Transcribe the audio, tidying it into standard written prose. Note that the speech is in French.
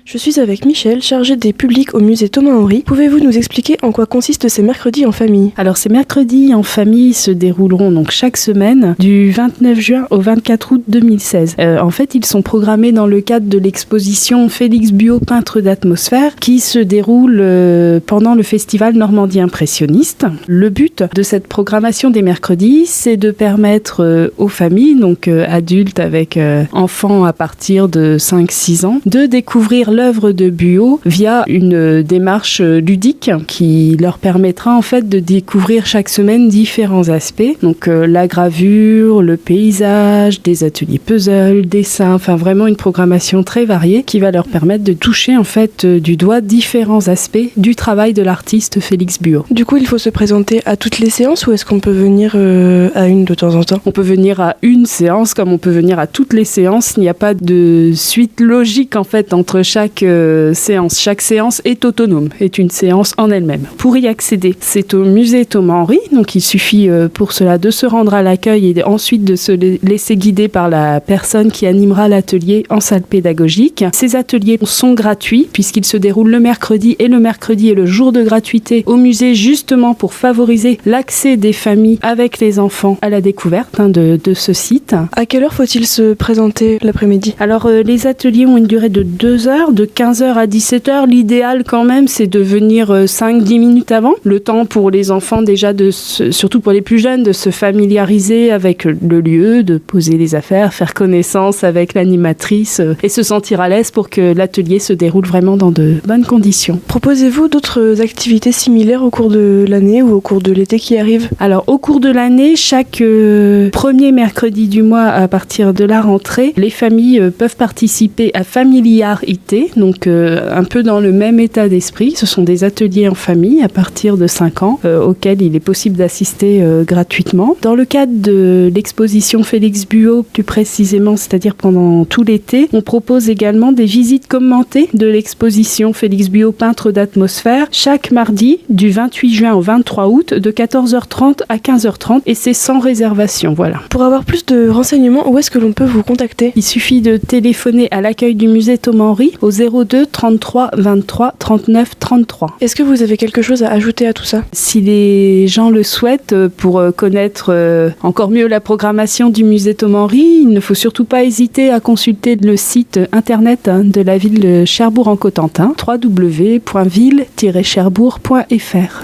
Je suis avec Michel, chargé des publics au musée Thomas-Henry. Pouvez-vous nous expliquer en quoi consistent ces mercredis en famille ? Alors ces mercredis en famille se dérouleront donc chaque semaine du 29 juin au 24 août 2016. En fait, ils sont programmés dans le cadre de l'exposition Félix Buot, peintre d'atmosphère, qui se déroule pendant le festival Normandie impressionniste. Le but de cette programmation des mercredis, c'est de permettre aux familles, donc adultes avec enfants à partir de 5-6 ans, de découvrir l'œuvre de Buot via une démarche ludique qui leur permettra en fait de découvrir chaque semaine différents aspects. Donc la gravure, le paysage, des ateliers puzzle, dessins, enfin vraiment une programmation très variée qui va leur permettre de toucher en fait du doigt différents aspects du travail de l'artiste Félix Buot. Du coup, il faut se présenter à toutes les séances ou est-ce qu'on peut venir à une de temps en temps ? On peut venir à une séance comme on peut venir à toutes les séances. Il n'y a pas de suite logique en fait entre chaque séance. Chaque séance est autonome, est une séance en elle-même. Pour y accéder, c'est au musée Thomas-Henry, donc il suffit pour cela de se rendre à l'accueil et ensuite de se laisser guider par la personne qui animera l'atelier en salle pédagogique. Ces ateliers sont gratuits puisqu'ils se déroulent le mercredi et le jour de gratuité au musée justement pour favoriser l'accès des familles avec les enfants à la découverte de ce site. À quelle heure faut-il se présenter l'après-midi ? Alors les ateliers ont une durée de 2 heures, de 15h à 17h. L'idéal quand même c'est de venir 5-10 minutes avant. Le temps pour les enfants déjà, surtout pour les plus jeunes, de se familiariser avec le lieu, de poser les affaires, faire connaissance avec l'animatrice et se sentir à l'aise pour que l'atelier se déroule vraiment dans de bonnes conditions. Proposez-vous d'autres activités similaires au cours de l'année ou au cours de l'été qui arrive ? Alors au cours de l'année, chaque premier mercredi du mois à partir de la rentrée, les familles peuvent participer à Familiarité, donc un peu dans le même état d'esprit. Ce sont des ateliers en famille à partir de 5 ans auxquels il est possible d'assister gratuitement. Dans le cadre de l'exposition Félix Buot, plus précisément, c'est-à-dire pendant tout l'été, on propose également des visites commentées de l'exposition Félix Buot, peintre d'atmosphère, chaque mardi du 28 juin au 23 août de 14h30 à 15h30 et c'est sans réservation. Voilà. Pour avoir plus de renseignements, où est-ce que l'on peut vous contacter ? Il suffit de téléphoner à l'accueil du musée Thomas-Henry au 02 33 23 39 33. Est-ce que vous avez quelque chose à ajouter à tout ça ? Si les gens le souhaitent pour connaître encore mieux la programmation du musée Thomas-Henry, il ne faut surtout pas hésiter à consulter le site internet de la ville de Cherbourg en Cotentin, www.ville-cherbourg.fr.